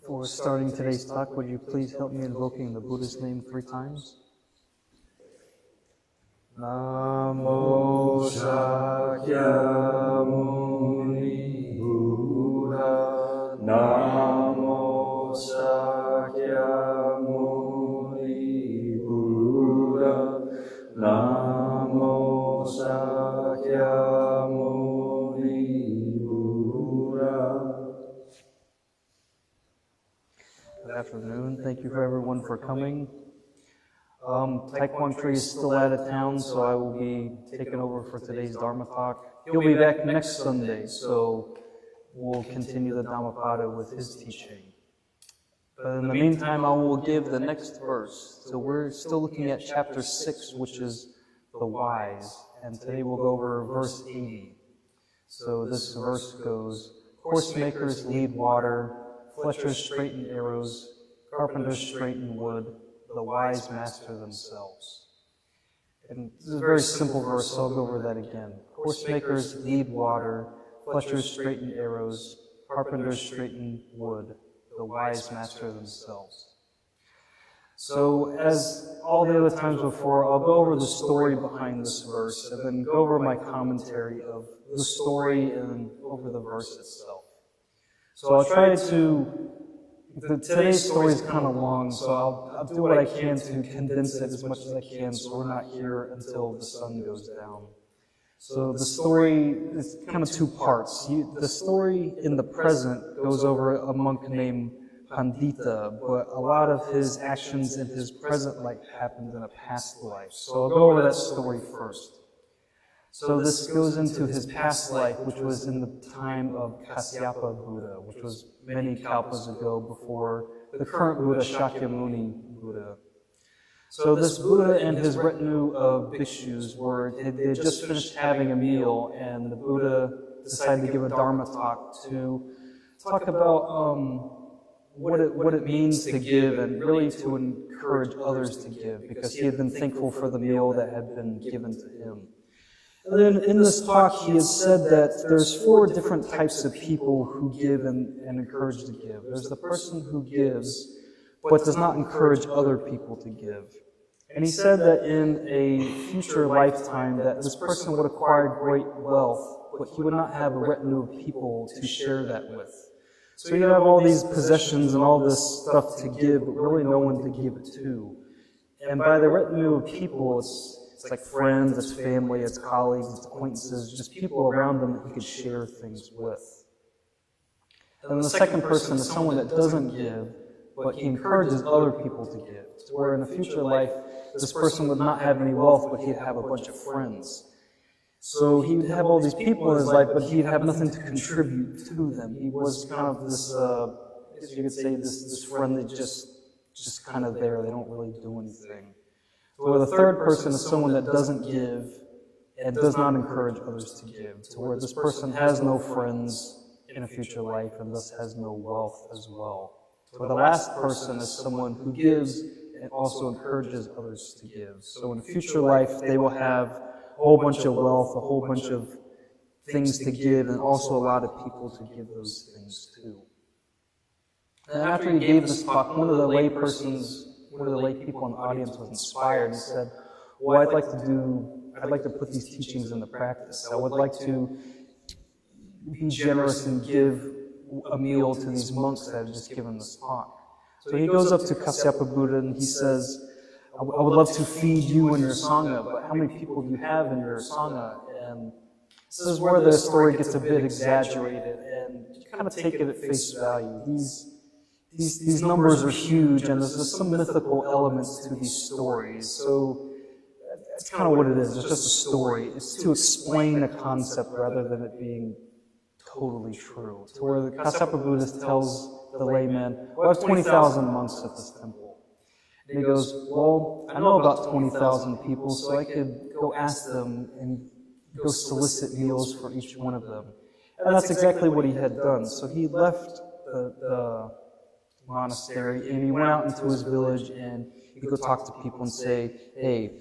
Before starting today's talk, would you please help me invoking the Buddha's name 3 times? Namo Shakyamuni Buddha. Namo Shakyamuni Buddha. Namo Shakyamuni Buddha. Good afternoon. Thank you for everyone for coming. Quang is still out of town, so I will be taking over for today's Dharma talk. He'll be back next Sunday, so we'll continue the Dhammapada with his teaching. But in the meantime, I will give the next verse. So we're still looking at chapter 6, which is the wise, and today we'll go over verse 80. So this verse goes, "Horse makers lead water, fletchers straighten arrows, carpenters straighten wood, the wise master themselves." And this is a very simple verse, so I'll go over that again. Horse makers lead water, fletchers straighten arrows, carpenters straighten wood, the wise master themselves. So as all the other times before, I'll go over the story behind this verse and then go over my commentary of the story and over the verse itself. So I'll try to, today's story is kind of long, so I'll do what I can to condense it as much as I can so we're not here until the sun goes down. So the story is kind of 2 parts. The story in the present goes over a monk named Pandita, but a lot of his actions in his present life happened in a past life. So I'll go over that story first. So this goes into his past life, which was in the time of Kasyapa Buddha, which was many kalpas ago before the current Buddha, Shakyamuni Buddha. So this Buddha and his retinue of bhikshus they had just finished having a meal, and the Buddha decided to give a Dharma talk to talk about what it means to give and really to encourage others to give, because he had been thankful for the meal that had been given to him. And then in this talk, he has said that there's 4 different types of people who give and encourage to give. There's the person who gives, but does not encourage other people to give. And he said that in a future lifetime that this person would acquire great wealth, but he would not have a retinue of people to share that with. So he'd have all these possessions and all this stuff to give, but really no one to give it to. And by the retinue of people, it's like friends, it's family, it's colleagues, it's acquaintances, just people around him that he could share things with. And the second person is someone that doesn't give, but he encourages other people to give. Where in a future life, this person would not have any wealth, but he'd have a bunch of friends. So he would have all these people in his life, but he'd have nothing to contribute to them. He was kind of this, you could say, this friend that just kind of there. They don't really do anything. Where the third person is someone that doesn't give and does not encourage others to give. To where this person has no friends in a future life and thus has no wealth as well. Where the last person is someone who gives and also encourages others to give. So in a future life, they will have a whole bunch of wealth, a whole bunch of things to give, and also a lot of people to give those things to. And after he gave this talk, one of the lay people in the audience was inspired and said, well, I'd like to put these teachings into practice. I would like to be generous and give a meal to these monks that have just given this talk. So he goes up to Kasyapa Buddha and he says, I would love to feed you and your Sangha, but how many people do you have in your Sangha? And this is where the story gets a bit exaggerated, and you kind of take it at face value. These numbers are huge, and there's some mythical elements to these stories. So that's kind of what it is. It's just a story. It's to explain a concept rather than it being totally true. To where the Kasyapa Buddhist tells the layman, well, I have 20,000 monks at this temple. And he goes, well, I know about 20,000 people, so I could go ask them and go solicit meals for each one of them. And that's exactly what he had done. So he left the monastery and he went out into his village and he could go talk to people and say, hey,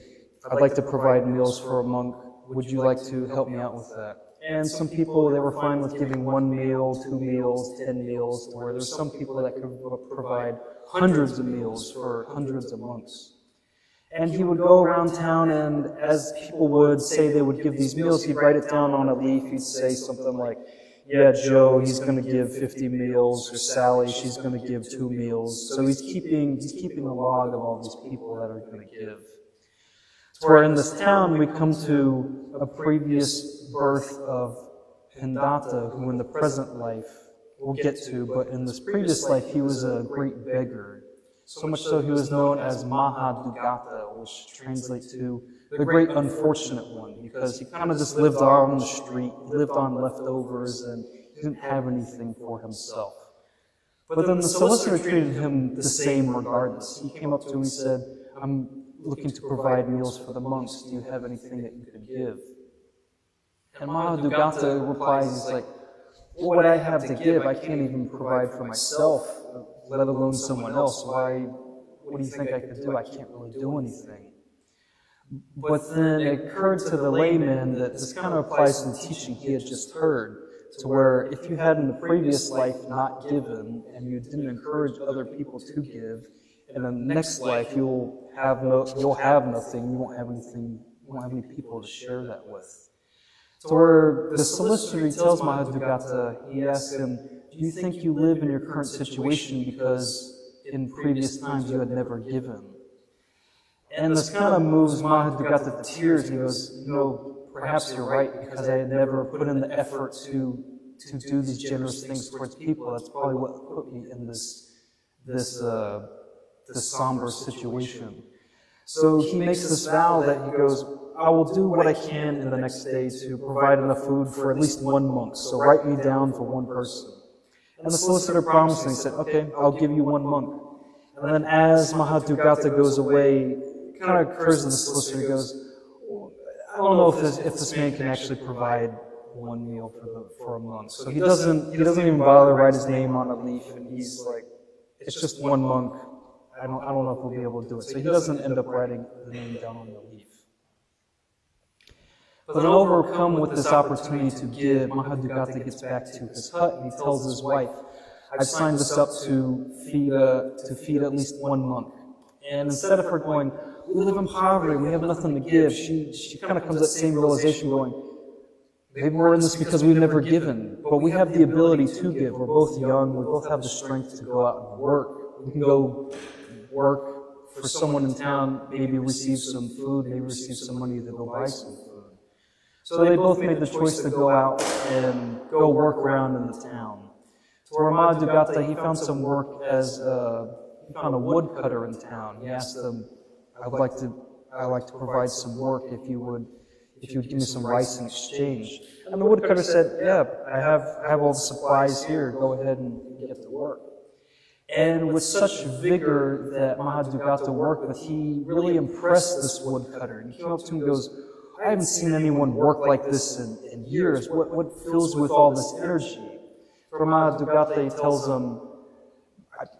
I'd like to provide meals for a monk. Would you like to help me out with that? And some people, they were fine with giving 1 meal, 2 meals, 10 meals, or there's some people that could provide hundreds of meals for hundreds of monks. And he would go around town, and as people would say they would give these meals, he'd write it down on a leaf. He'd say something like, yeah, Joe, he's going to give 50 meals, or Sally, she's going to give 2 meals. So he's keeping a log of all these people that are going to give. Where in this town, we come to a previous birth of Pendata, who in the present life we'll get to, but in this previous life, he was a great beggar. So much so he was known as Mahadugata, which translates to the great unfortunate one, because he kind of just lived on the street, he lived on leftovers, and he didn't have anything for himself. But then the solicitor treated him the same regardless. He came up to him and said, I'm looking to provide meals for the monks. Do you have anything that you could give? And Mahadugata replies, he's like, what would I have to give? I can't even provide for myself, let alone someone else. What do you think I could do? I can't really do anything. But then it occurred to the layman that this kind of applies to the teaching he had just heard, to where if you had in the previous life not given, and you didn't encourage other people to give, and in the next life you'll have nothing, you won't have anything, you won't have any people to share that with. So where the solicitor tells Mahadugata, he asks him, do you think you live in your current situation because in previous times you had never given? And this kind of moves Mahadugata to tears. He goes, perhaps you're right, because I had never put in the effort to do these generous things towards people. That's probably what put me in this somber situation. So he makes this vow that he goes, I will do what I can in the next day to provide enough food for at least 1 monk, so write me down for 1 person. And the solicitor promised, and he said, okay, I'll give you 1 monk. And then as Mahadugata goes away, it kind of occurs to the solicitor, he goes, I don't know if this man can actually provide 1 meal for a monk. So he doesn't even bother to write his name on a leaf, and he's like, it's just 1 monk. I don't know if we'll be able to do it. So he doesn't end up writing the name down on the leaf. But then overcome with this opportunity to give, Mahadugata gets back to his hut, and he tells his wife, I've signed this up to feed at least 1 monk. And instead of her going, we live in poverty, we have nothing to give, she kind of comes to that same realization going, maybe we're in this because we've never given, but we have the ability to give. We're both young, we both have the strength to go out and work. We can go work for someone in town, maybe receive some food, maybe receive some money to go buy some food. So they both made the choice to go out and go work around in the town. For Mahadugata, he found some work he found a woodcutter in town. He asked them, I'd like to provide some work if you would give me some rice in exchange. And the woodcutter said, yeah, I have all the supplies here, go ahead and get to work. And with such vigor that Mahadugata worked with, he really impressed this woodcutter. And he came up to him and goes, I haven't seen anyone work like this in years. What fills you with all this energy? For Mahadugata, he tells him,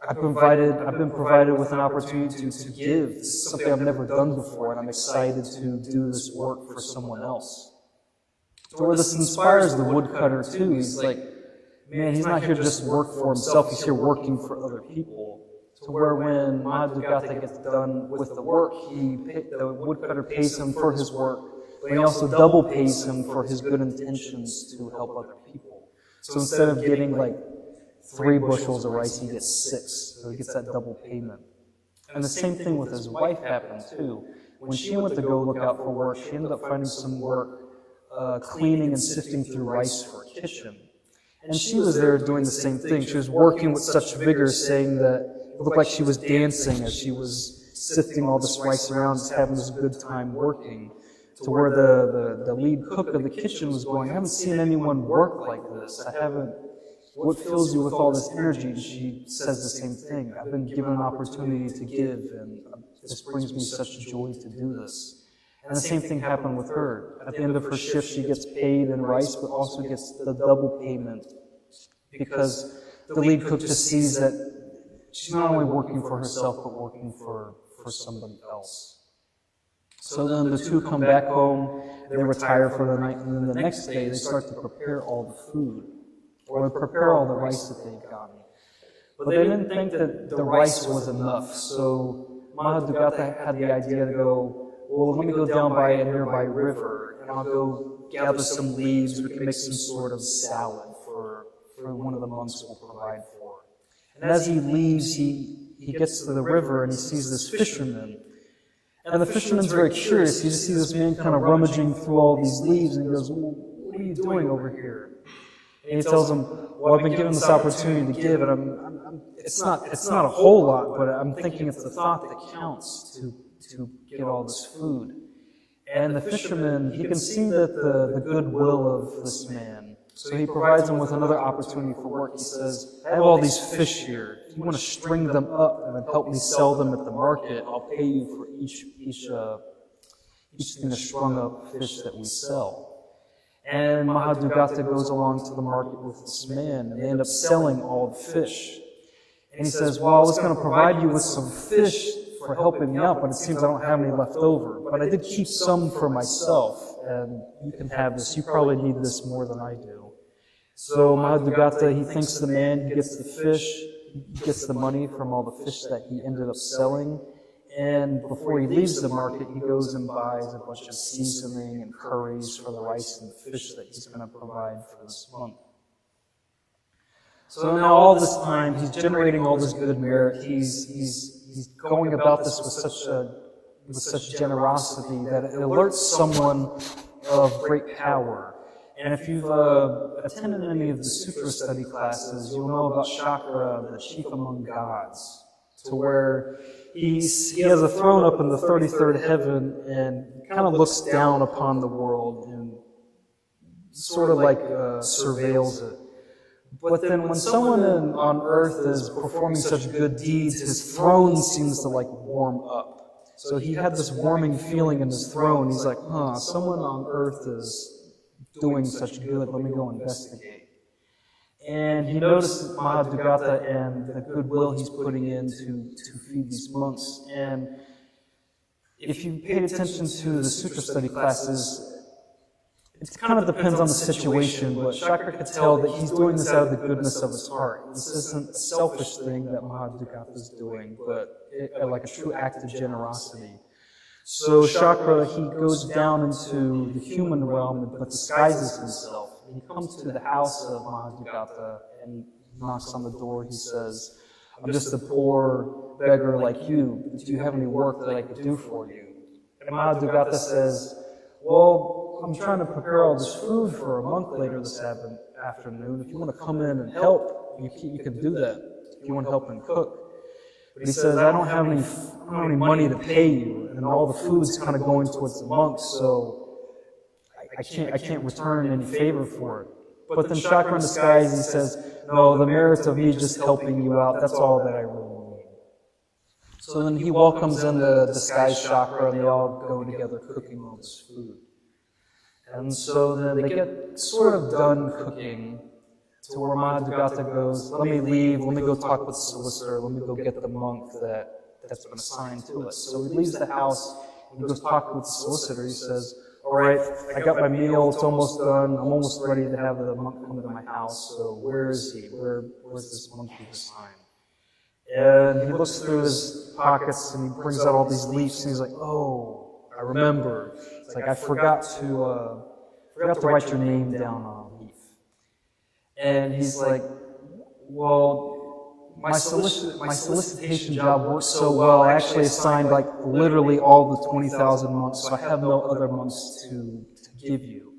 I've been provided with an opportunity to give. This is something I've never done before, and I'm excited to do this work for someone else. So where this inspires the woodcutter too, he's like, man, he's not here to just work for himself, he's here working for other people. So where when Mahadugata gets done with the work, the woodcutter pays him for his work, but he also double pays him for his good intentions to help other people. So instead of getting like 3 bushels of rice, he gets 6. So he gets that double payment. And the same thing with his wife happened too. When she went to go look out for work, she ended up finding some work cleaning and sifting through rice for a kitchen. And she was there doing the same thing. She was working with such vigor, saying that it looked like she was dancing as she was sifting all this rice around, just having this good time working. To where the lead cook of the kitchen was going, I haven't seen anyone work like this. What fills you with all this energy? And she says the same thing. I've been given an opportunity to give, and this brings me such joy to do this. And the same thing happened with her. At the end of her shift, she gets paid in rice, but also gets the double payment, because the lead cook just sees that she's not only working for herself, but working for somebody else. So then the two come back home, they retire for the night, and then the next day they start to prepare all the food, or prepare all the rice that they've gotten. But they didn't think that the rice was enough, so Mahadugata had the idea to go, well, let me go down by a nearby river, and I'll go gather some leaves, we can make some sort of salad for one of the monks will provide for. And as he leaves, he gets to the river and he sees this fisherman. And the fisherman's very curious. You just see this man kind of rummaging through all these leaves, and he goes, well, what are you doing over here? And he tells him, well, I've been given this opportunity to give, and it's not a whole lot, but I'm thinking it's the thought that counts to get all this food. And the fisherman, he can see that the goodwill of this man. So he provides him with another opportunity for work. He says, I have all these fish here. If you want to string them up and then help me sell them at the market, I'll pay you for each thing of strung up fish that we sell. And Mahadugata goes along to the market with this man, and they end up selling all the fish. And he says, well, I was going to provide you with some fish for helping me out, but it seems I don't have any left over. But I did keep some for myself, and you can have this. You probably need this more than I do. So Mahadugata, he thanks the man, he gets the fish, he gets the money from all the fish that he ended up selling. And before he leaves the market, he goes and buys a bunch of seasoning and curries for the rice and the fish that he's going to provide for this month. So now all this time, he's generating all this good merit. He's going about this with such generosity that it alerts someone of great power. And if you've attended any of the sutra study classes, you'll know about Chakra, the chief among gods, to where he has a throne up in the 33rd heaven and kind of looks down upon the world and sort of like surveils it. But then when someone on earth is performing such good deeds, his throne seems to like warm up. So he had this warming feeling in his throne. He's like, someone on earth is doing such good, let me go investigate. And he noticed Mahadugata and the goodwill he's putting in to feed these monks. And if you paid attention to the sutra study classes, it kind of depends on the situation, but Chakra could tell that he's doing this out of the goodness of his heart. This isn't a selfish thing that Mahadugata is doing, but like a true act of generosity. So Chakra, he goes down into the human realm but disguises himself. He comes to the house of Mahadugata and he knocks on the door. He says, I'm just a poor beggar like you. Do you have any work that I could do for you? And Mahadugata says, well, I'm trying to prepare all this food for a monk later this afternoon. If you want to come in and help, you can do that. If you want to help and cook. But he says, I don't have any money to pay you, and all the food's kind of going towards the monks, so I can't return any favor for it. But then Chakra in disguise, he says, no, the merit of me just helping you out, that's all that I really need. So then he welcomes in the disguised Chakra, and they all go together cooking all this food. And so then they get sort of done cooking, to where Mahadugata goes, let me leave, let me go talk with the solicitor, let me go get the monk that's been assigned to us. So he leaves the house, and he goes talk with the solicitor. He says, all right, I got my meal, it's almost done, I'm almost ready to have the monk come to my house, so where is he? Where's this monk you've assigned? And he looks through his pockets, and he brings out all these leaves, and he's like, oh, I remember. It's like, I forgot to write your name down on a leaf. And he's like, well, my solicitation job works so well, I actually assigned like literally all the 20,000 monks, so I have no other monks to give you.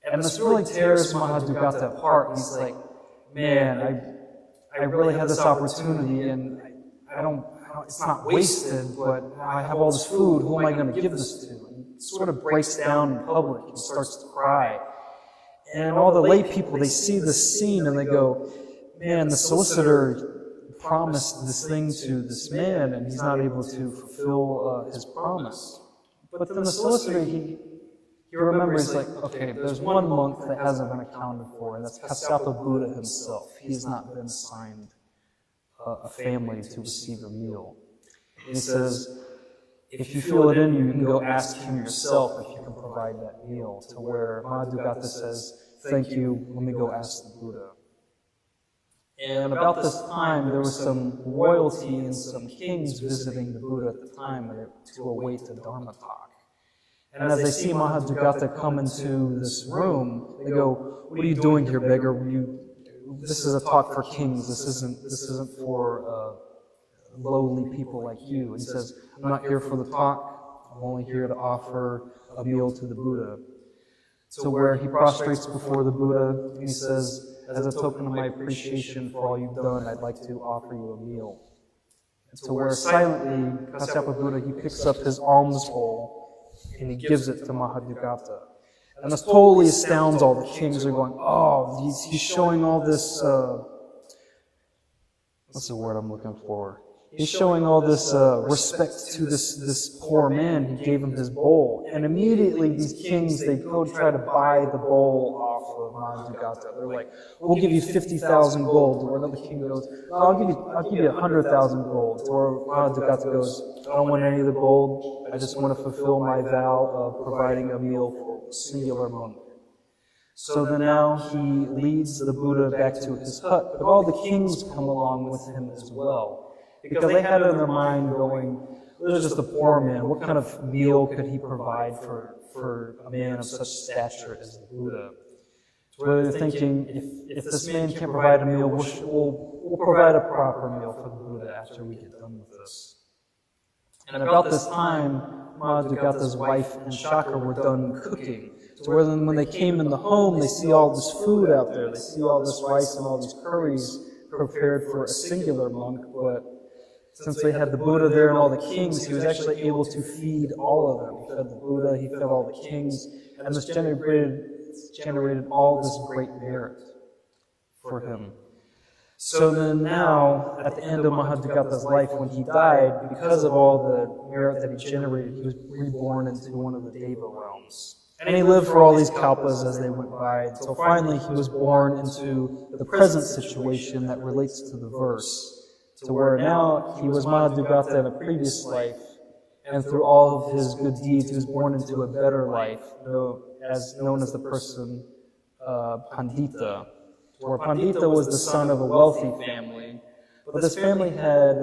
And this really tears Mahadugata apart. He's like, man, I really had this opportunity, and it's not wasted, but I have all this food, who am I going to give this to? And he sort of breaks down in public and starts to cry. And all the lay people, they see this scene and they go, man, the solicitor promised this thing to this man and he's not able to fulfill his promise. But then the solicitor, he remembers, like, okay, there's one monk that hasn't been accounted for, and that's Kassapa Buddha himself. He has not been assigned a family to receive a meal. And he says, if you feel it in you, you can go ask him yourself if you can provide that meal, to where Mahadugata says, thank you, let me go ask the Buddha. And about this time, there was some royalty and some kings visiting the Buddha at the time to await the Dharma talk. And as they see Mahadugata come into this room, they go, what are you doing here, beggar? This is a talk for kings. This isn't for lowly people like you. And he says, I'm not here for the talk. I'm only here to offer a meal to the Buddha. To where he prostrates before the Buddha, and he says, as a token of my appreciation for all you've done, I'd like to offer you a meal. And to where silently, Kasyapa Buddha, he picks up his alms bowl, and he gives it to Mahadugata. And this totally astounds all the kings. They're going, oh, he's showing all this, what's the word I'm looking for? He's showing all this respect to this poor man. He gave him his bowl. And immediately these kings, they go try to buy the bowl off of Mahadugata. They're like, we'll give you 50,000 gold. Or another king goes, I'll give you 100,000 gold. Or Mahadugata goes, I don't want any of the gold. I just want to fulfill my vow of providing a meal for a singular monk. So then now he leads the Buddha back to his hut. But all the kings come along with him as well. Because they had in their mind going, this is just a poor man. What kind of meal could he provide for a man of such stature as the Buddha? So they're thinking, if this man can't provide a meal, we'll provide a proper meal for the Buddha after we get done with this. And about this time, Mahadugata's wife and Shaka were done cooking. So when they came in the home, they see all this food out there. They see all this rice and all these curries prepared for a singular monk, but since they had the Buddha there and all the kings, he was actually able to feed all of them. He fed the Buddha, he fed all the kings, and this generated all this great merit for him. So then now, at the end of Mahadugata's life, when he died, because of all the merit that he generated, he was reborn into one of the Deva realms. And he lived for all these kalpas as they went by, until finally he was born into the present situation that relates to the verse. To where now he was Mahadugata in a previous life, and through all of his good deeds, he was born into a better life, known as the person Pandita. Where Pandita was the son of a wealthy family, but this family had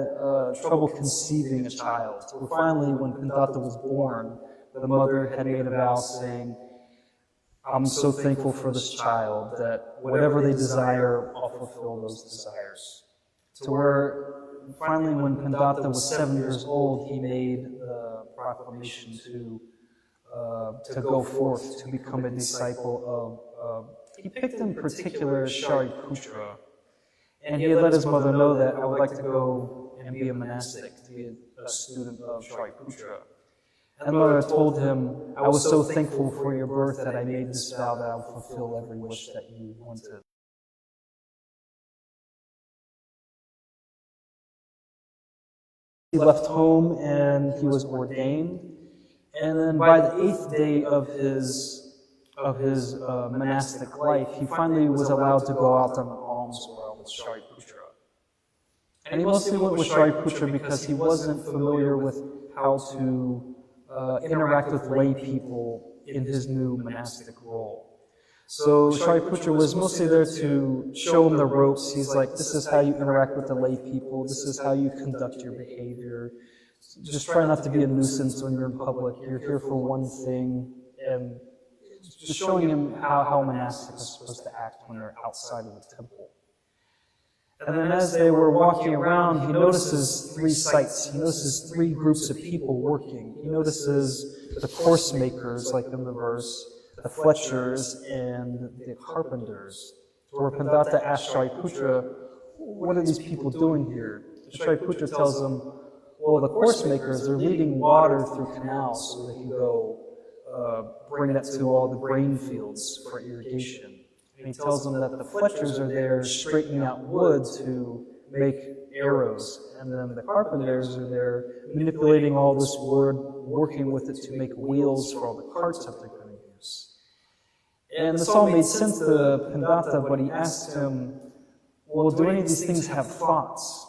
trouble conceiving a child. So finally, when Pandita was born, the mother had made a vow saying, I'm so thankful for this child that whatever they desire, I'll fulfill those desires. To where finally, when Pandita was 7 years old, he made the proclamation to go forth to become a disciple of. He picked in particular Shariputra, and he had let his mother know that I would like to go and be a monastic, to be a student of Shariputra. And the mother told him, I was so thankful for your birth that I made this vow that I will fulfill every wish that you wanted. He left home and he was ordained. And then by the 8th day of his monastic life, he finally was allowed to go out on an alms world with Shariputra. And he mostly went with Shariputra because he wasn't familiar with how to interact with lay people in his new monastic role. So Shariputra was mostly there to show him the ropes. He's like, this is how you interact with the lay people. This is how you conduct your behavior. Just try not to be a nuisance when you're in public. You're here for one thing. And just showing him how monastics are supposed to act when they're outside of the temple. And then as they were walking around, he notices 3 sights. He notices 3 groups of people working. He notices the course makers, like in the verse, the fletchers, and the carpenters. Where Pandita asked Shariputra, what are these people doing here? Shariputra tells him, well, the course makers, they're leading water through canals so they can go bring that to all the grain fields for irrigation. And he tells them that the fletchers are there straightening out wood to make arrows. And then the carpenters are there manipulating all this wood, working with it to make wheels for all the carts that they're going to use. And this all made sense to Pandita, but he asked him, well, do any of these things have thoughts?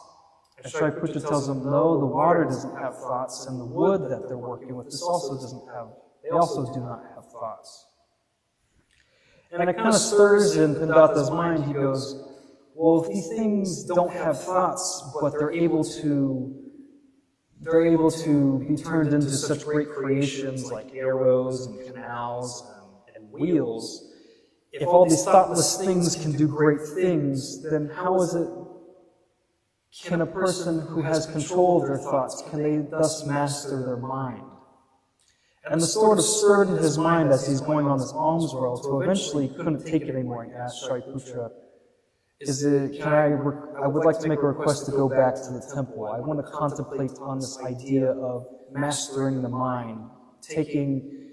And Shariputra tells him, no, the water doesn't have thoughts, and the wood that they're working with, they also do not have thoughts. And it kind of stirs in Pandata's mind. He goes, well, if these things don't have thoughts, but they're able to be turned into such great creations like arrows and canals and wheels, if all these thoughtless things can do great things, then how is it, can a person who has control of their thoughts, can they thus master their mind? And the sort of stirred in his mind as he's going on this alms roll, so eventually he couldn't take it anymore and asked Shariputra, I would like to make a request to go back to the temple. I want to contemplate on this idea of mastering the mind,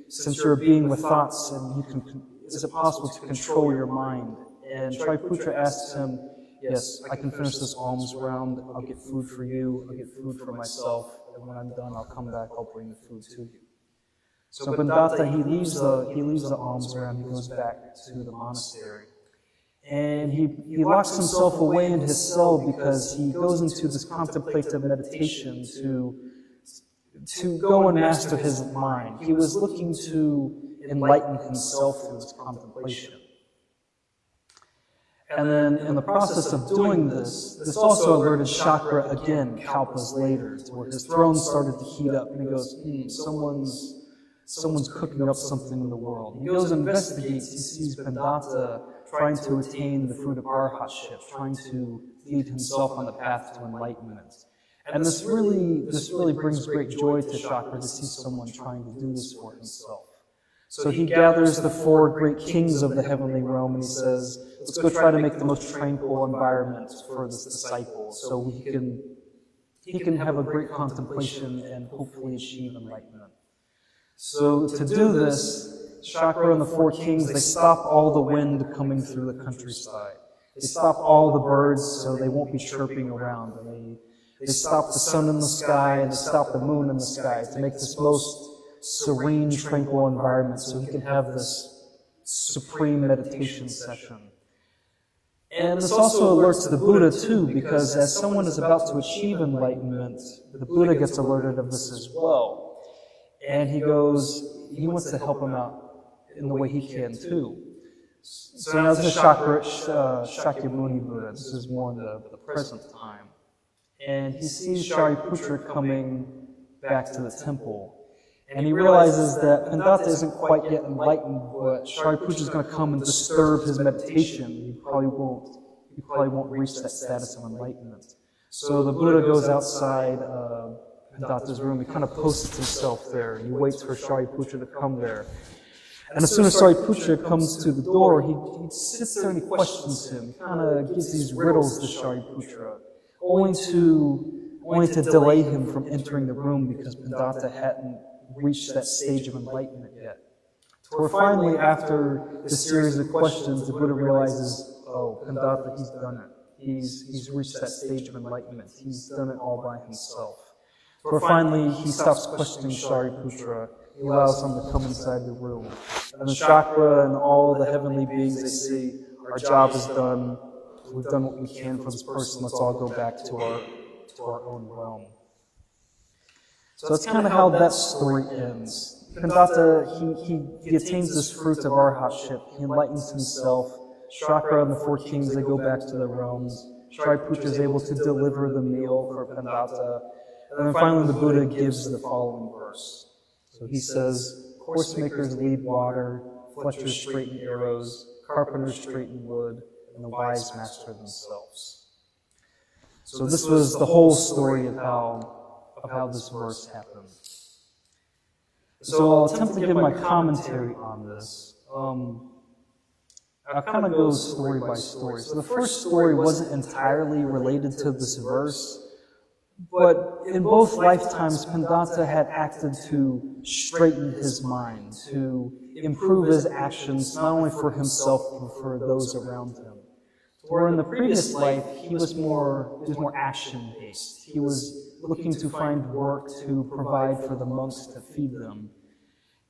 since you're a being with thoughts, and is it possible to control your mind? And Shariputra asks him, yes, I can finish this alms round, I'll get food for you, I'll get food for myself, and when I'm done, I'll come back, I'll bring the food to you. So Pandata, he leaves the alms round, he goes back to the monastery. And he locks himself away in his cell because he goes into this contemplative meditation to go and master his mind. He was looking to enlighten himself through this contemplation. And then in the process of doing this also alerted Chakra again, kalpas later, to where his throne started to heat up. And he goes, someone's cooking up something in the world. He goes and investigates. He sees Pandata trying to attain the fruit of arhatship, trying to lead himself on the path to enlightenment. And this really brings great joy to Chakra to see someone trying to do this for himself. So he gathers the 4 great kings of the heavenly realm and he says, let's go try to make the most tranquil environment for this disciple so he can have a great contemplation and hopefully achieve enlightenment. So to do this, Chakra and the 4 kings, they stop all the wind coming through the countryside. They stop all the birds so they won't be chirping around. They stop the sun in the sky and they stop the moon in the sky to make this most serene, tranquil environment so he can have this supreme meditation session. And this also alerts the Buddha too, because as someone is about to achieve enlightenment, the Buddha gets alerted of this as well. And he wants to help him out in the way he can too. So now this is Shakyamuni Buddha. This is more in the present time. And he sees Shariputra coming back to the temple. And he realizes that Pandata isn't quite yet enlightened, but Shariputra is going to come and disturb his meditation. He probably won't reach that status of enlightenment. So the Buddha goes outside Pandata's room. He kind of posts himself there. He waits for Shariputra to come there. And as soon as Shariputra comes to the door, he sits there and he questions him. He kind of gives these riddles to Shariputra, only to delay him from entering the room because Pandata hadn't reached that stage of enlightenment yet. Where finally, after this series of questions, the Buddha realizes, oh, Pandata, he's done it. He's reached that stage of enlightenment. He's done it all by himself. Where finally, he stops questioning Shariputra. He allows him to come inside the room. And the Chakra and all the heavenly beings, they say, our job is done. We've done what we can for this person. Let's all go back to our own realm. So that's kind of how that story ends. Pandata, he attains this fruit of arhatship. He enlightens himself. Chakra and the 4 kings, they go back to their realms. Shariputra is able to deliver the meal for Pandata. And then finally the Buddha gives the following verse. So he says, horse makers lead water, fletchers straighten arrows, carpenters straighten wood, and the wise master themselves. So this was the whole story of how this verse happened. So I'll attempt to give my commentary on this. I'll kind of go story by story. So the first story wasn't entirely related to this verse, but in both lifetimes, Pandata had acted to straighten his mind, to improve his actions, not only for himself, but for those around him. Where in the previous life, he was more action-based. He was looking to find work to provide for the monks to feed them.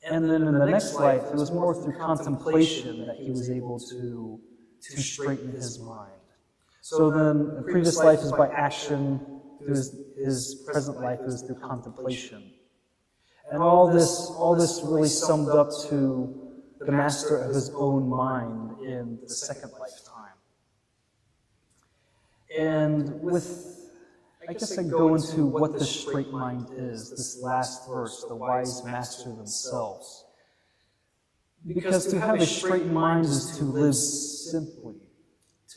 And then in the next life, it was more through contemplation that he was able to straighten his mind. So then, the previous life is by action. through his present life, it was through contemplation. And all this really summed up to the master of his own mind in the second lifetime. And I guess I go into what the straight mind is, this last verse, the wise master themselves. Because to have a straight mind is to live simply.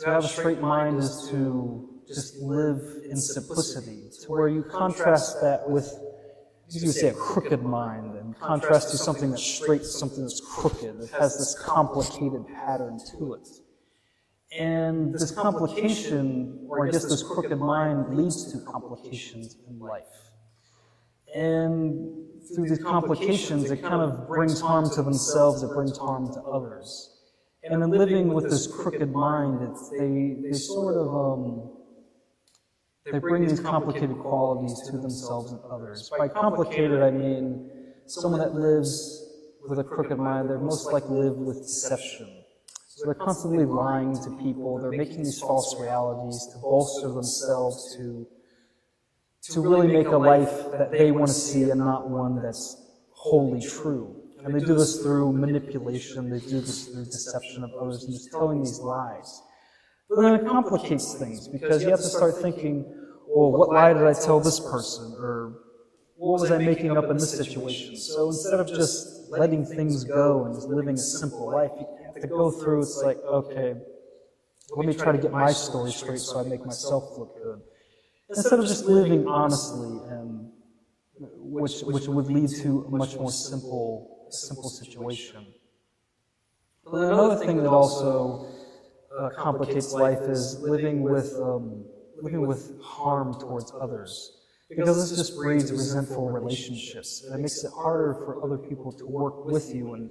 To have a straight mind is to just live in simplicity, to where you contrast that with, you would say, a crooked mind, and contrast to something that's straight to something that's crooked. It has this complicated pattern to it. And this complication, or I guess this crooked mind, leads to complications in life. And through these complications, it kind of brings harm to themselves, it brings harm to others. And in living with this crooked mind, they bring these complicated qualities to themselves and others. By complicated, I mean someone that lives with a crooked mind, they're most likely live with deception. So they're constantly lying to people, they're making these false realities to bolster themselves, to really make a life that they want to see and not one that's wholly true. And they do this through manipulation, they do this through deception of others, and just telling these lies. But then it complicates things, because you have to start thinking, well, what lie did I tell this person? Or what was I making up in this situation? So instead of just letting things go and just living a simple life, you have to go through, it's like, okay, let me try to get my story straight so I make myself look good. Instead of just living honestly, and which would lead to a much more simple situation. But another thing that also complicates life is living with harm towards others, because this just breeds resentful relationships, and it makes it harder for other people to work with you and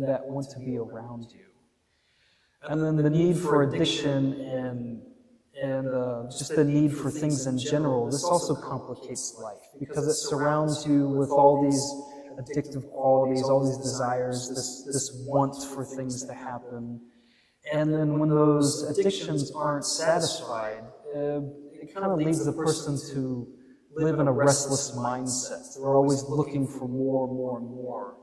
that want to be around you. And then the need for addiction and just the need for things in general, this also complicates life, because it surrounds you with all these addictive qualities, all these desires, this want for things to happen. And then when those addictions aren't satisfied, it kind of leads the person to live in a restless mindset. They're always looking for more, more, and more.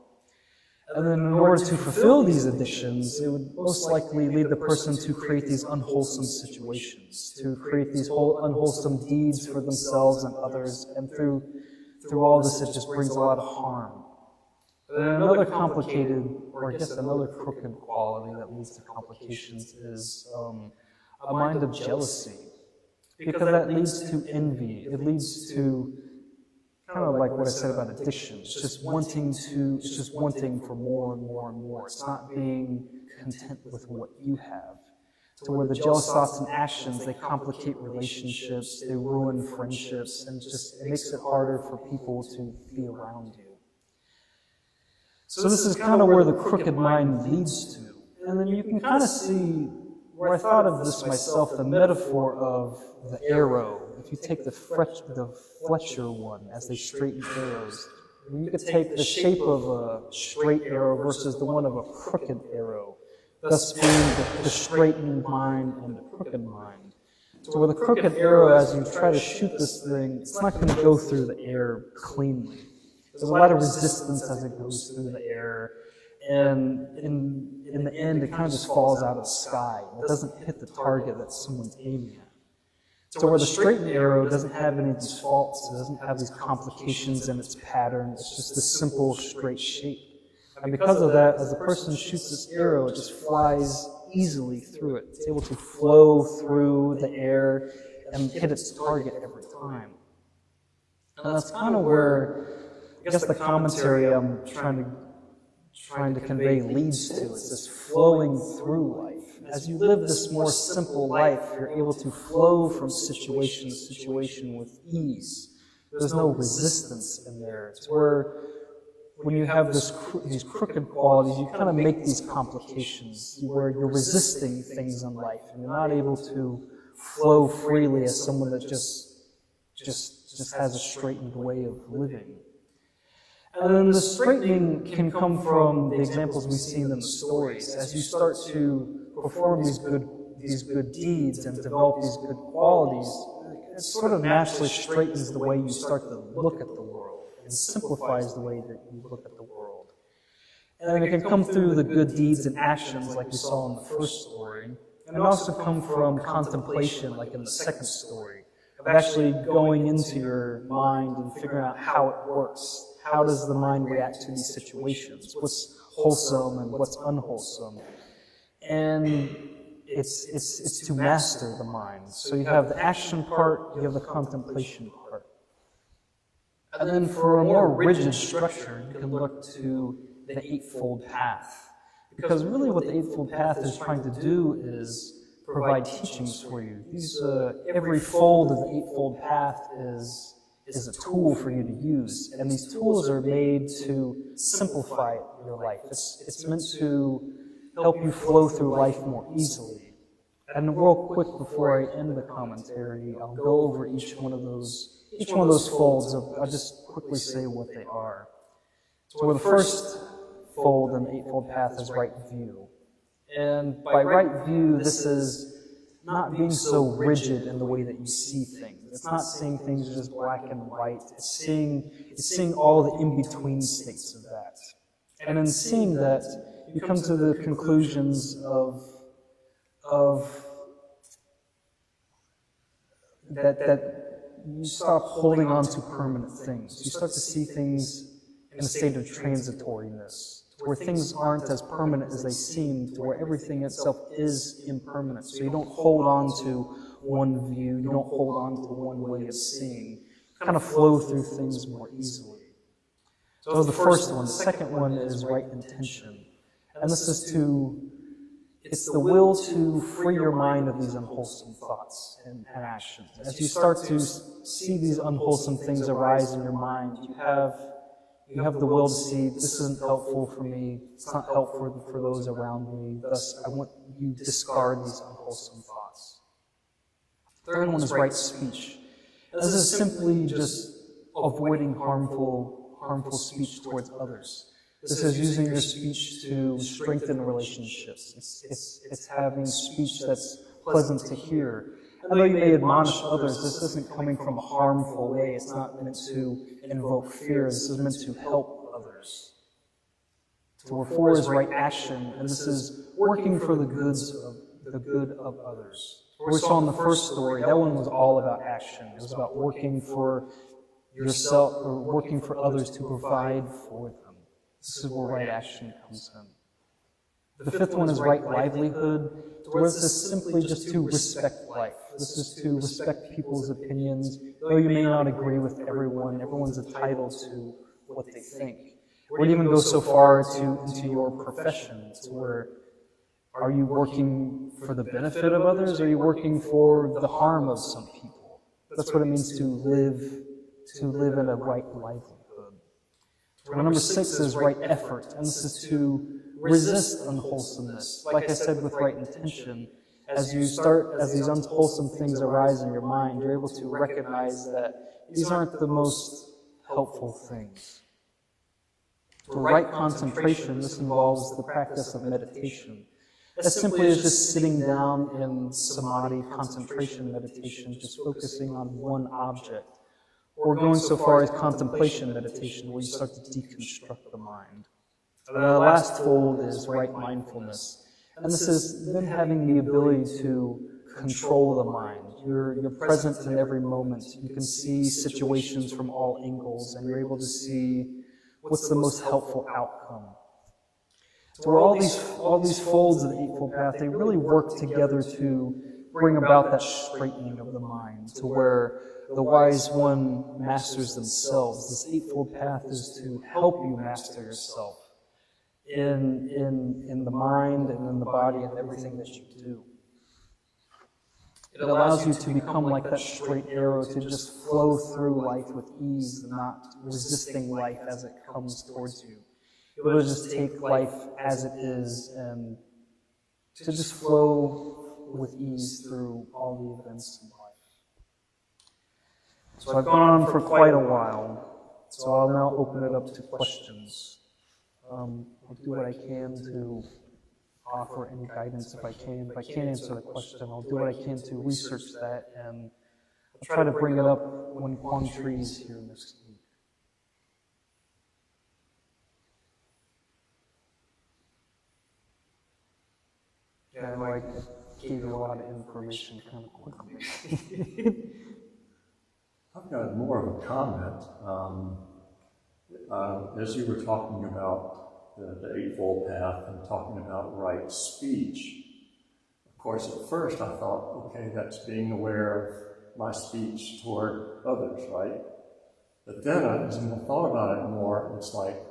And then in order to fulfill these addictions, it would most likely lead the person to create these unwholesome situations, to create these unwholesome deeds for themselves and others, and through all this it just brings a lot of harm. And another complicated, or I guess another crooked quality that leads to complications is a mind of jealousy, because that leads to envy. It leads to kind of like what I said about addiction. It's just wanting for more and more and more. It's not being content with what you have. To where the jealous thoughts and actions, they complicate relationships, they ruin friendships, and it makes it harder for people to be around you. So this is kind of where the crooked mind leads to. And then you can kind of see where I thought of this myself, the metaphor of the arrow. If you take the Fletcher one, as they straighten arrows, you could take the shape of a straight arrow versus the one of a crooked arrow, thus being the straightened mind and the crooked mind. So with a crooked arrow, as you try to shoot this thing, it's not going to go through the air cleanly. There's a lot of resistance as it goes through the air, and in the end, it kind of just falls out of the sky. It doesn't hit the target that someone's aiming at. So where the straightened arrow doesn't have any of these faults, it doesn't have these complications in its pattern, it's just this simple, straight shape. And because of that, as the person shoots this arrow, it just flies easily through it. It's able to flow through the air and hit its target every time. And that's kind of where, I guess, the commentary I'm trying to convey leads to. It's this flowing through life. As you live this more simple life, you're able to flow from situation to situation with ease. There's no resistance in there. It's where, when you have these crooked qualities, you kind of make these complications where you're resisting things in life, and you're not able to flow freely as someone that just has a straightened way of living. And then the straightening can come from the examples we've seen in the stories. As you start to perform these good deeds and develop these good qualities, it sort of naturally straightens the way you start to look at the world and simplifies the way that you look at the world. And it can come through the good deeds and actions like we saw in the first story, and it also come from contemplation like in the second story, of actually going into your mind and figuring out how it works. How does the mind react to these situations? What's wholesome and what's unwholesome? And it's to master the mind. So you have the action part, you have the contemplation part. And then for a more rigid structure, you can look to the Eightfold Path. Because really what the Eightfold Path is trying to do is provide teachings for you. Every fold of the Eightfold Path is a tool for you to use. And these tools are made to simplify your life. It's meant to help you flow through life more easily. And real quick before I end the commentary, I'll go over each one of those folds. I'll just quickly say what they are. So the first fold in the Eightfold Path is right view. And by right view, this is not being so rigid in the way that you see things. It's not seeing things as just black and white. It's seeing all the in-between states of that. And in seeing that, you come to the conclusions of that you stop holding on to permanent things. You start to see things in a state of transitoriness, where things aren't as permanent as they seem, to where everything itself is impermanent. So you don't hold on to one view, you don't hold on to one way of seeing. You kind of flow through things more easily. So that was the first one. The second one is right intention. And this is it's the will to free your mind of these unwholesome thoughts and actions. As you start to see these unwholesome things arise in your mind, you have the will to see, this isn't helpful for me, it's not helpful for those around me, thus I want you to discard these unwholesome thoughts. The third one is right speech. This is simply just avoiding harmful speech towards others. This is using your speech to strengthen relationships. It's having speech that's pleasant to hear. And though you may admonish others, this isn't coming from a harmful way. It's not meant to invoke fear. This is meant to help others. So four is right action, and this is working for the good of others. What we saw in the first story, that one was all about action. It was about working for yourself or working for others to provide for them. This is where right action comes in. The fifth one is right livelihood, where this is simply just to respect life. This is to respect people's opinions. Though you may not agree with everyone, everyone's entitled to what they think. It would even go so far into your profession, to where are you working for the benefit of others, or are you working for the harm of some people? That's what it means to live in a right livelihood. Number 6 is right effort, and this is to resist unwholesomeness. Like I said, with right intention, as these unwholesome things arise in your mind, you're able to recognize that these aren't the most helpful things. For right concentration, this involves the practice of meditation. That simply is just sitting down in samadhi, concentration meditation, just focusing on one object. Or going so far as contemplation meditation, where you start to deconstruct the mind. The last fold is right mindfulness. And this is then having the ability to control the mind. You're present in every moment. You can see situations from all angles, and you're able to see what's the most helpful outcome. So all these folds of the Eightfold Path, they really work together to bring about that straightening of the mind, to where the wise one masters themselves. This Eightfold Path is to help you master yourself in the mind and in the body and everything that you do. It allows you to become like that straight arrow, to just flow through life with ease and not resisting life as it comes towards you. It will just take life as it is and to just flow with ease through all the events in life. So I've gone on for quite a while, so I'll now open it up to questions. I'll do what I can to offer any guidance if I can. If I can't answer the question, I'll do what I can to research that, and try to bring it up when Quang is here next week. Yeah, I know I gave you a lot of information kind of quickly. I've got more of a comment. As you were talking about the Eightfold Path and talking about right speech, of course, at first I thought, okay, that's being aware of my speech toward others, right? But then as I thought about it more, it's like,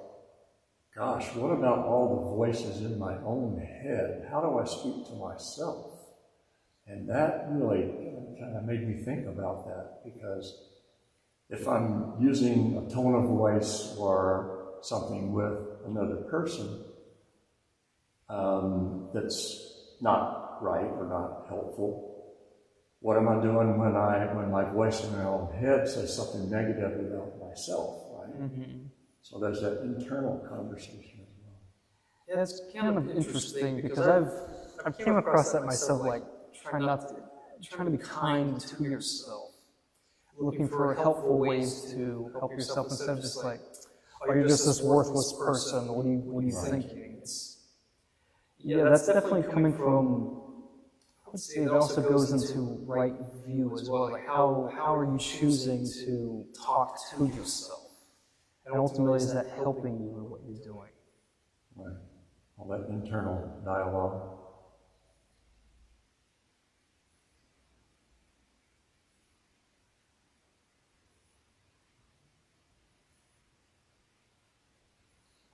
gosh, what about all the voices in my own head? How do I speak to myself? And that really kind of made me think about that, because if I'm using a tone of voice or something with another person that's not right or not helpful, what am I doing when my voice in my own head says something negative about myself, right? Mm-hmm. So there's that internal conversation as well. Yeah, it's kind of interesting because I've came across that myself, like trying to be kind to yourself, looking for helpful ways to help yourself instead of just like, oh, you're just this worthless person. What are you thinking? That's definitely coming from. I would say it also goes into right view as well. Like how are you choosing to talk to yourself, and ultimately is that helping you in what you're doing? Right. All that internal dialogue.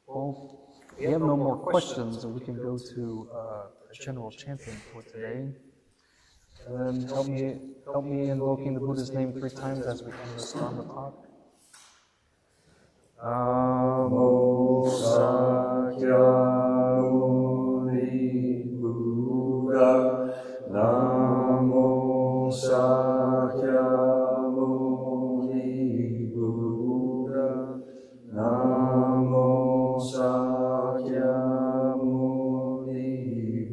Well, we have no more questions, and we can go to a general chanting for today. And then help me invoking the Buddha's name 3 times as we end this Dhamma talk. Namo Sakyamuni Buddha. Namo Sakyamuni Buddha. Namo Sakyamuni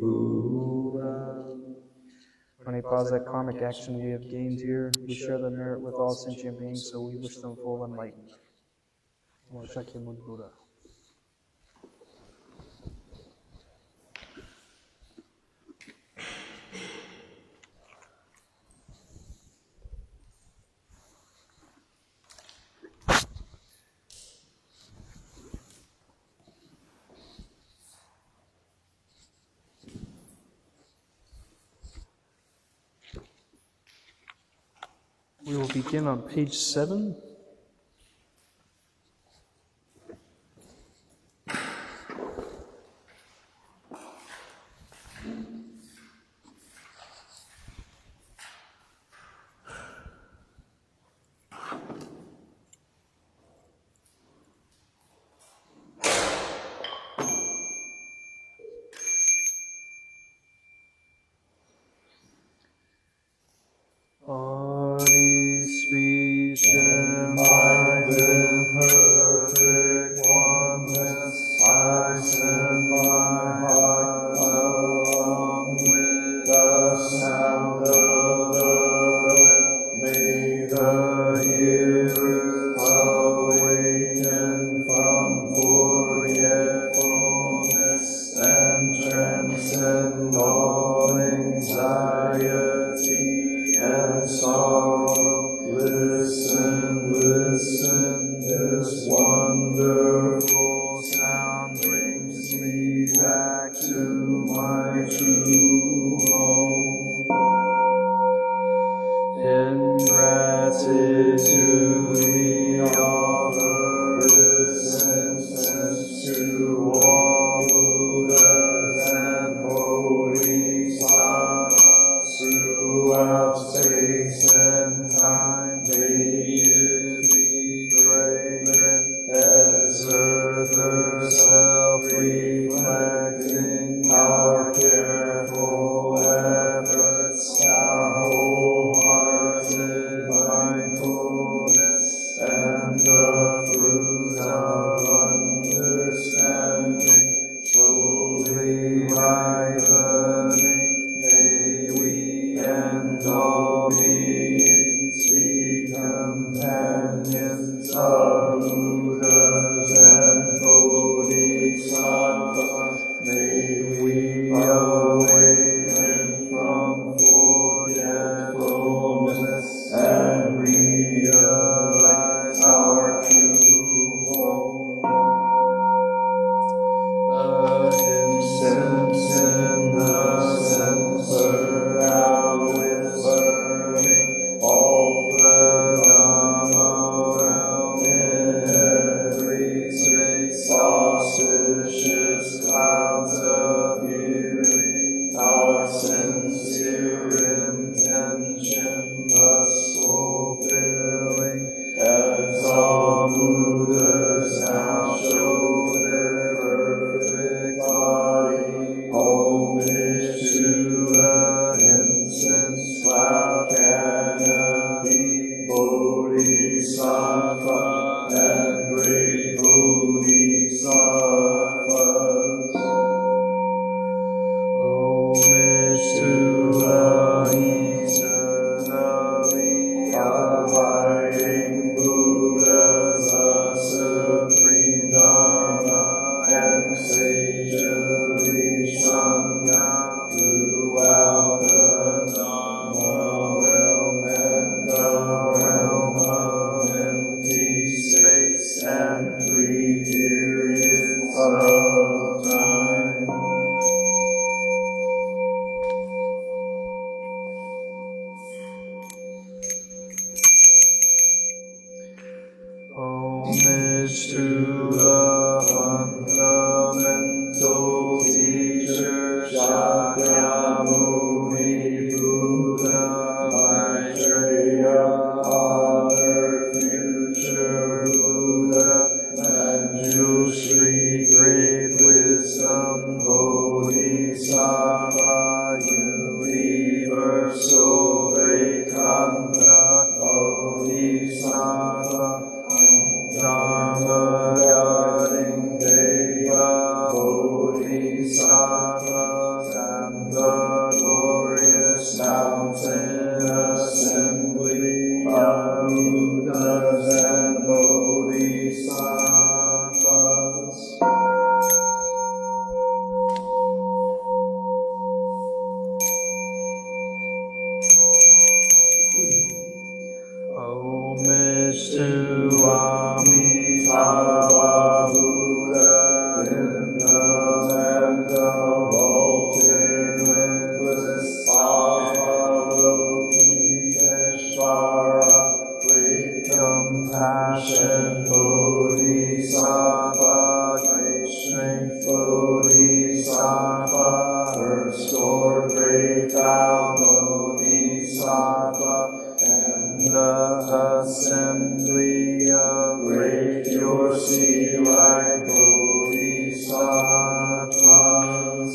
Buddha. For any positive karmic action we have gained here, we share the merit with all sentient beings, so we wish them full enlightenment. Namo Sakyamuni Buddha. We will begin on page 7. Body, speech, and Bodhisattva and great Bodhisattvas. Homage to the eternally abiding Buddhas, the supreme Dharma, and sagely Sangha throughout the Dhamma realm and the realm of empty space and 3 periods of time. Homage to the fundamental teacher Shakyamuni Buddha, Maitreya, honored future Buddha, and Jushri, great wisdom Bodhisattva, universal great conduct Bodhisattva, Dhammapada Deva Bodhisattvas, and the glorious mountain assembly of Buddhas and Bodhisattvas. Homage to Amitabha Buddha in the land of ultimate bliss, Avalokiteshvara, great compassion Bodhisattva, great strength Bodhisattva, restored great vow Bodhisattva, and the assembly of great pure sea-like Bodhisattvas.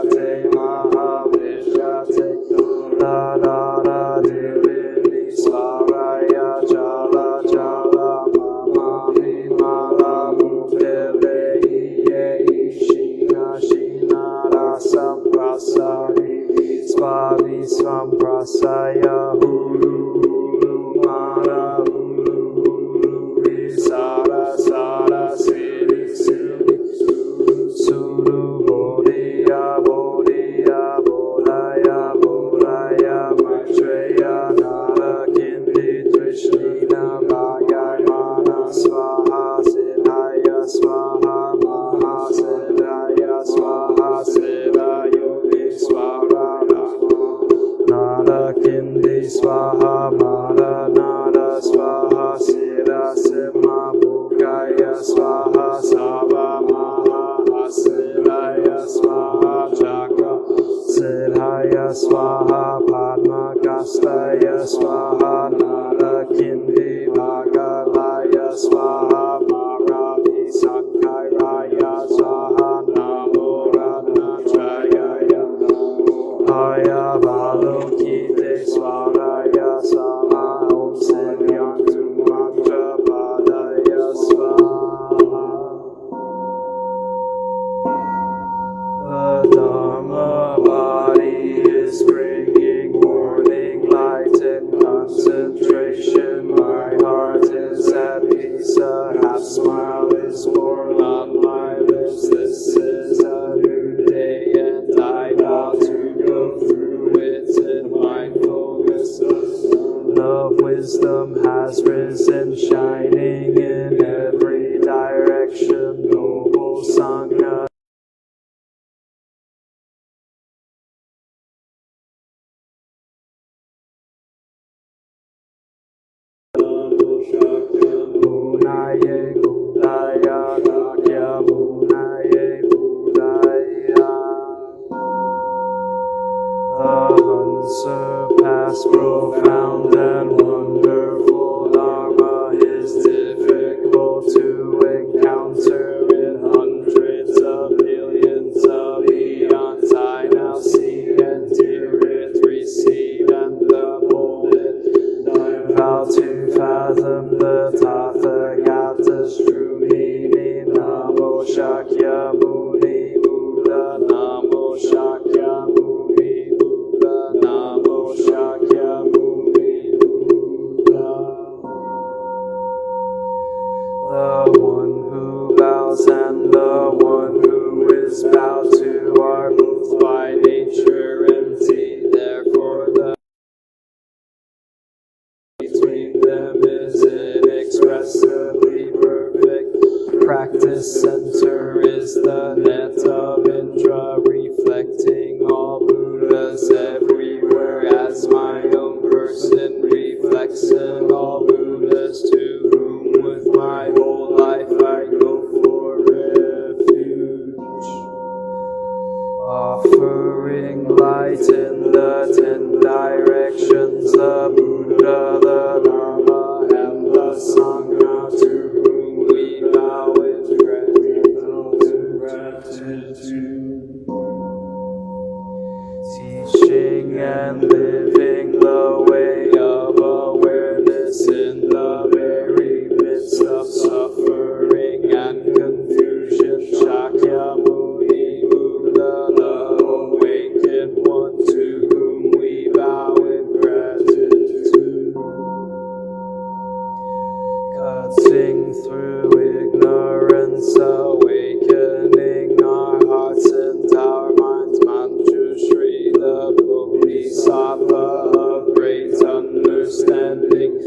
Te Asaya Hulu Hulu Mana Hulu Hulu Visara Sara Siri Siri Suru Bodhiya Bodhiya Bodhaya Bodhaya Maitreya Nara Kindi Trishna Bhagayamana Swaha Siddhaya Swaha Maha Siddhaya Swaha Siddhayogi Swaha Nara Kindi Swaha Mara Nara Swaha Siddha Simha Bhugaya Swaha Sava Maha Siddhaya Swaha Chakra Siddhaya Swaha Padma Kastaya Swaha Nara Kindi Bhagalaya Swaha Maravi Sankairaya Swaha Namo Ratnachayaya Aya Balokite Swaraya Sama Om Senyantu Mantra Padaya Swaha. The Dhamma body is bringing morning light and concentration. My heart is at peace, a half smile is born on my lips. This is a new day and I vow to go through it in mindfulness. Love, wisdom has risen, shining in every direction. Noble Sangha. Bunaye Budaya Dakya Bunaye Budaya. The unsurpassed, profound and wonderful Dharma is difficult to encounter in hundreds of millions of eons. I now see and hear it, receive and behold it. I vow to fathom the Tathagata's true meaning. Namo Shakya Muni Buddha, Namo Shakya Muni Buddha, Namo Shakya Muni Buddha. The one who bows and the one who is bowed to are both by nature empty. Therefore the between them is inexpressibly perfect. Practice center is the net of Indra, reflecting all Buddhas everywhere as my own person reflects in all Buddhas, to whom with my whole life I go for refuge. Offering light in the 10 directions, the Buddha, the Dharma, and the Sangha, to whom we bow with gratitude. Teaching and living the way of awareness in the very midst of suffering and confusion. Shakyamuni Buddha, the awakened one, to whom we bow in gratitude. Cutting through ignorance, awakening our hearts and our minds. Manjushri, the Bodhisattva of great understanding,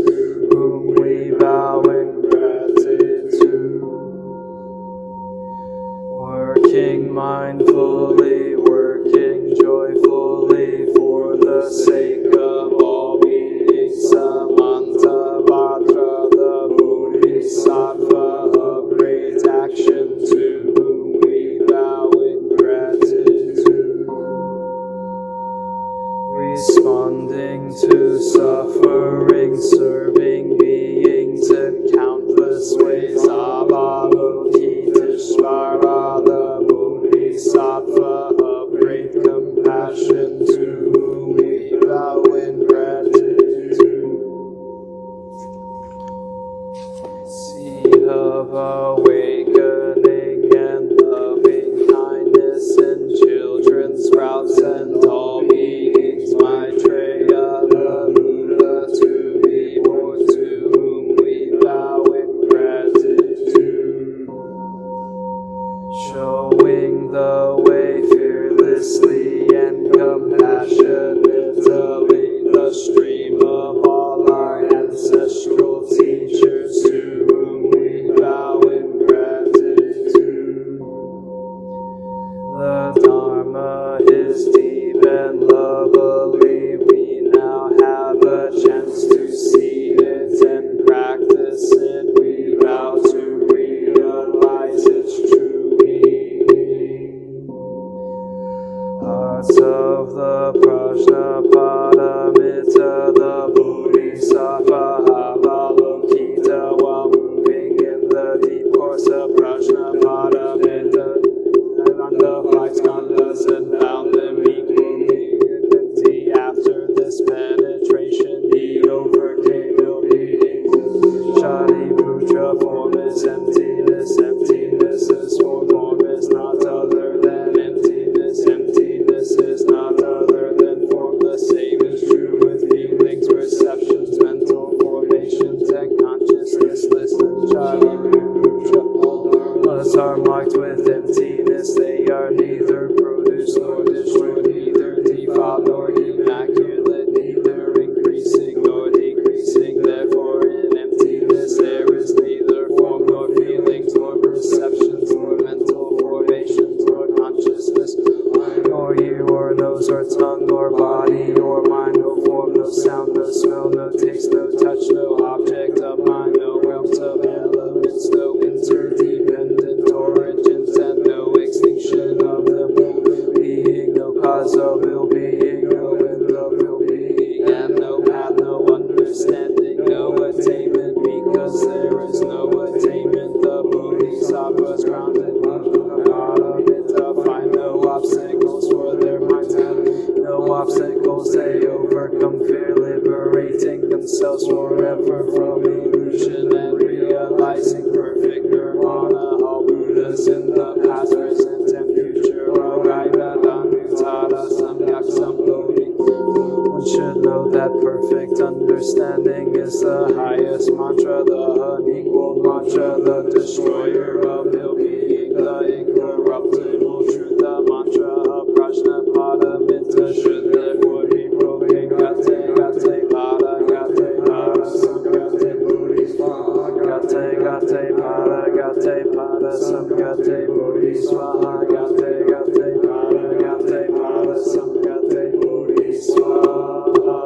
whom we bow in gratitude. Working mindfully, working joyfully for the sake of all beings. Samanta Bhadra, the Bodhisattva of great action, to whom we bow in gratitude. Responding to suffering, serving beings in countless ways. Avalokiteshvara, the Bodhisattva of great compassion, to whom we bow in gratitude. Seed of awakening and loving kindness in children, sprouts and all beings. Maitreya, of the Prajnapadamita, the Bodhisattva Avalokita, while moving in the deep course of Prajnapadamita, and the five skandhas and found them equally empty. After this penetration, he overcame ill-being. Shariputra, form is emptiness, emptiness is form is not other than emptiness, emptiness is not other than form. The same is true with feelings, perceptions, mental formations, and consciousness. Listen, Shariputra, all dharmas are marked with emptiness. They are neither produced nor destroyed, neither defiled nor immaculate, neither increasing nor decreasing. Therefore, in emptiness there is neither form nor feelings, nor perceptions, nor mental formations, nor consciousness, nor ear or nose or tongue, nor body or mind, no form, no sound, no smell, no taste, no touch, no object of mind, no realms of elements, no interdependent origins, and no extinction of them. Being, no cause of ill-being, no end of ill-being, and no path, no understanding, no attainment, because there is no attainment. The Bodhisattva's grounded Prajnapadamita find no obstacles for their minds, no obstacles they overcome fear, liberating themselves forever from illusion and realizing perfect nirvana. All Buddhas in the past, present, and future arrive at Anuttara Samyak Sambodhi. One should know that perfect understanding is the highest mantra, the unequaled mantra, the destroyer of ill-being, the incorruptible truth. The mantra of Prajnapadamita should therefore be broken. Gate, gate, pada, gate, pada, samgate, bodhisvaha. Gate, gate, pada, gate, pada, samgate, bodhisvaha. Gate, gate, pada, gate, pada, samgate, bodhisvaha.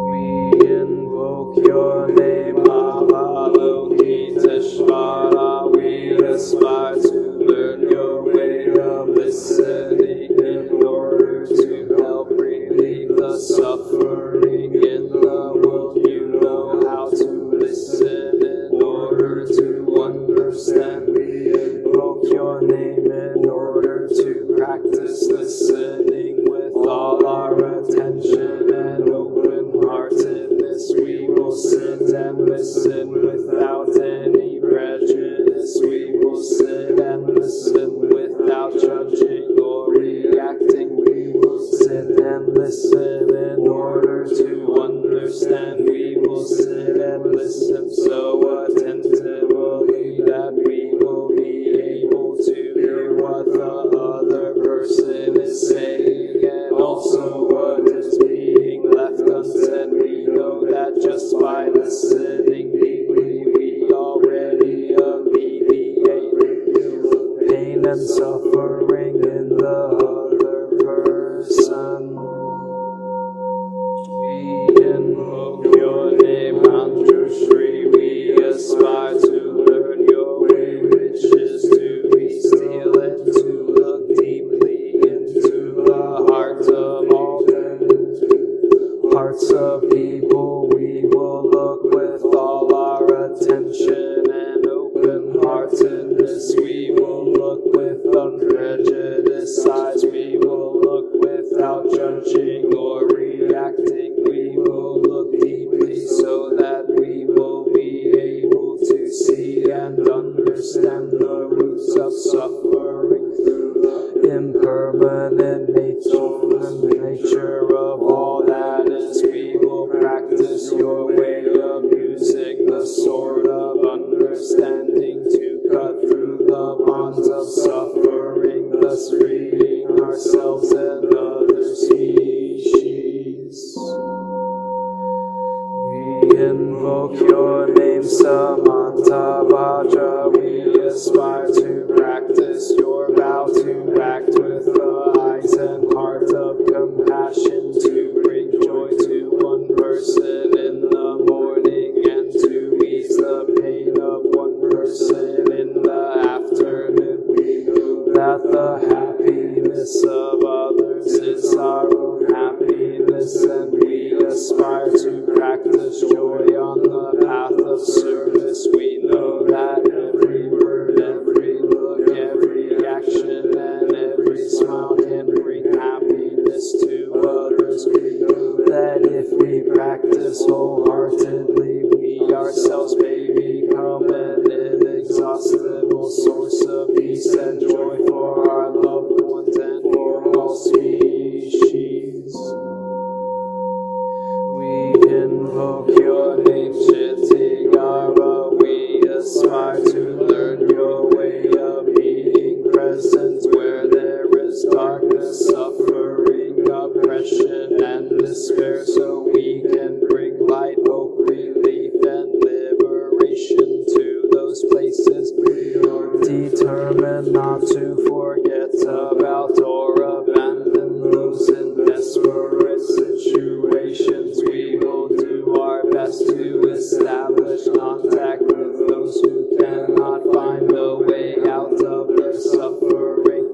We invoke your name, Avalokiteshvara. We aspire to learn your way of listening in order to help relieve the suffering in the world. You know how to listen in order to understand. We invoke your name in order to practice listening with all our attention and open-heartedness. We will sit and listen without any prejudice. We will sit and listen without judging or reacting. We will sit and listen in order to understand. We will sit and listen so attentively that we will be able to hear what the other person is saying, and also what is being left unsaid. We know that just by listening deeply, we already alleviate pain and suffering in the other person. We invoke your name, Manjushri. We aspire to learn your way, which is to be still and to look deeply into the hearts of all things. Hearts of people, we will look with all our attention and open-heartedness. We will look with unprejudiced eyes. We will look without judging or reacting. We will look deeply so that we will be able to see and understand the roots of suffering, the impermanent nature of all that is. We will practice your way of using the sword of understanding to cut through the bonds of suffering, thus freeing ourselves and other species. We invoke your name, Samanta Vajra. We aspire to practice your vow to act with the eyes and happiness of others is our own happiness, and we aspire to practice joy on the path of service. We know that every word, every look, every action, and every smile can bring happiness to others. We know that if we practice wholeheartedly, we ourselves may become an inexhaustible source of peace and joy for our loved ones and for all species. We invoke your name, Chitigara. We aspire to learn your way of being present where there is darkness, suffering, oppression, and despair, so we can bring light, hope, relief, and liberation to those places. We are determined not to forget about or abandon those in desperate situations. We will do our best to establish contact with those who cannot find a way out of their suffering.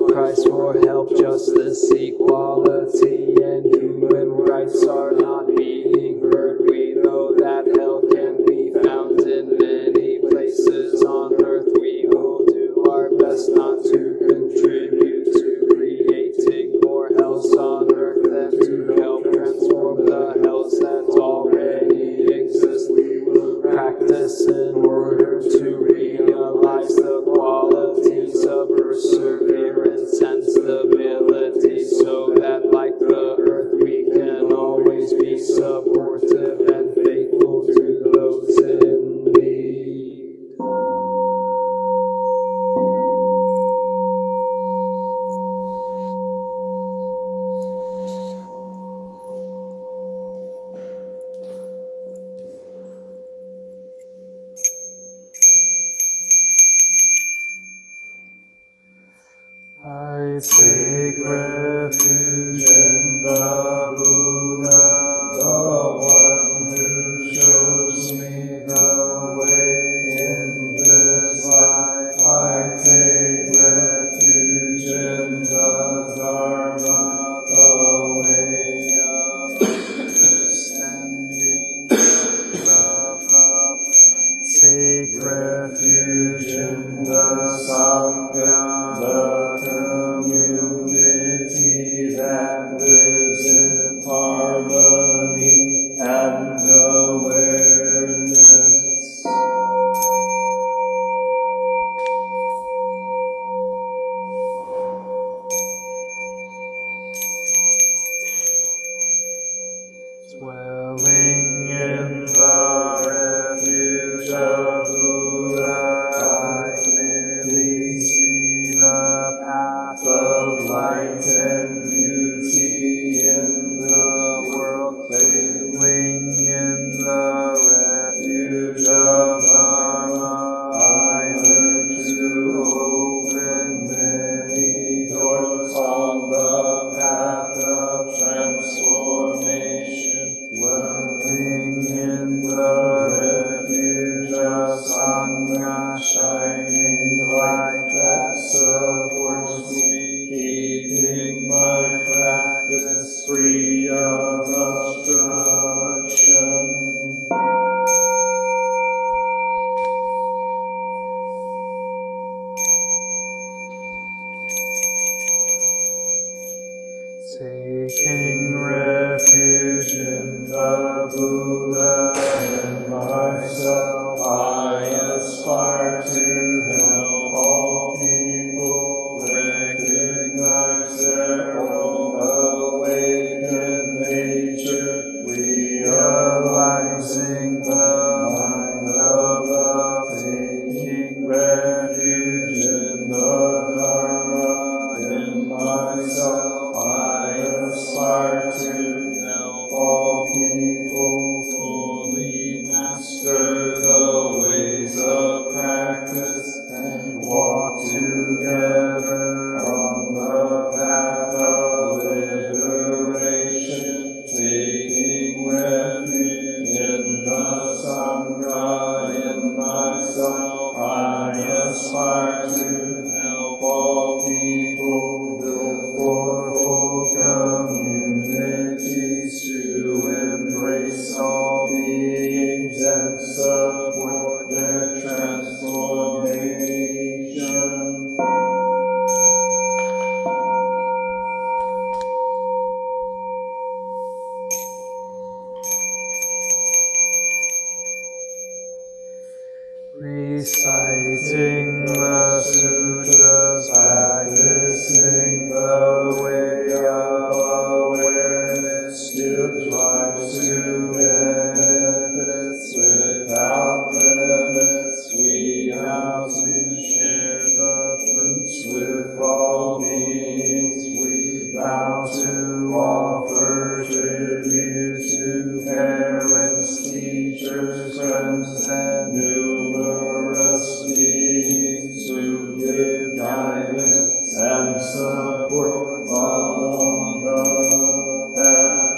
Cries for help, justice, equality, and human rights are not being heard. We know that hell can be found in many places on earth. We will do our best not to contribute to creating more hells on earth and to help transform the hells that already exist. We will practice in order to realize the qualities of perseverance and stability, so that like the earth we can always be supportive and faithful to those in need. I take refuge in the Buddha, the one who shows me the way in this life. I take refuge in the Dharma, the way of understanding of love. Take refuge in the Sangha, the community that lives in harmony and awareness. Dwelling in the refuge of Buddha, I clearly see the path of light and beauty in the world. Dwelling in the refuge of Dharma, I learn to open many doors on the path of transformation. Dwelling in the refuge of Sangha, shining light that supports me, keeping my practice free of obstruction. Taking refuge in the Buddha and myself, I aspire to help all people recognize their own awakened nature, realizing the mind of love, taking refuge in the Dharma, in myself. I aspire to help all people people, build fourfold communities to embrace all beings and support their transformation. Reciting the sutras, practicing the way of awareness gives rise to benefits without limits. We vow to share the fruits with all beings. We vow to offer tribute to parents, teachers, friends, and numerous beings who give guidance and support along the path.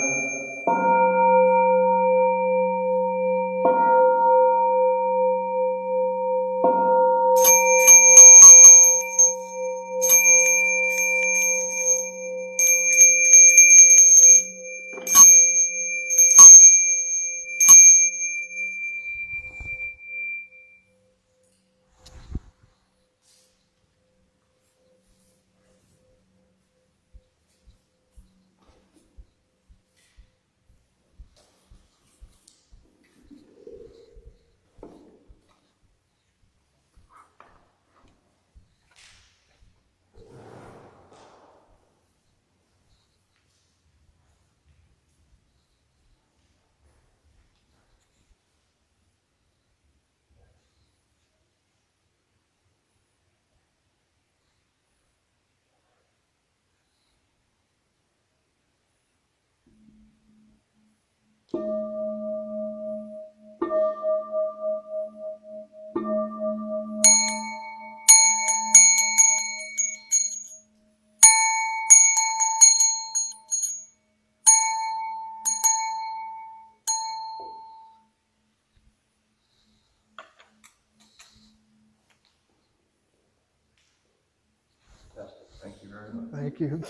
Thank you very much. Thank you.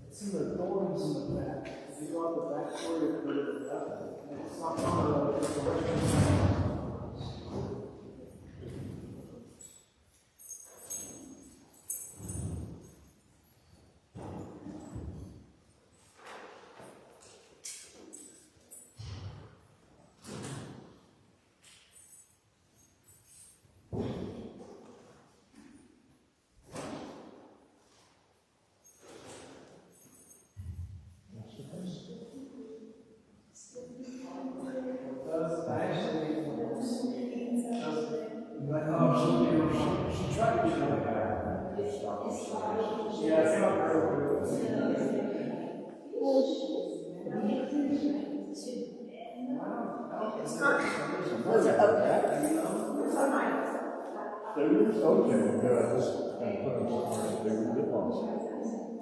It's in the dorms in the back. If you go out the back door, you put it up. It's not on the Okay, good. I just kind of put them somewhere they would get lost.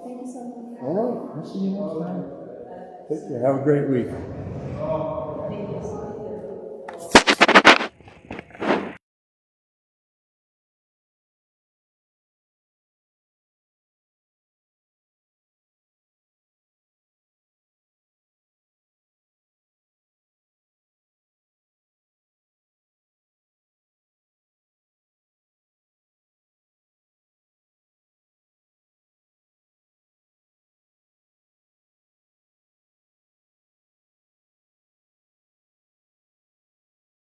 Thank you so much. All right, I'll see you next time. Take care. Have a great week.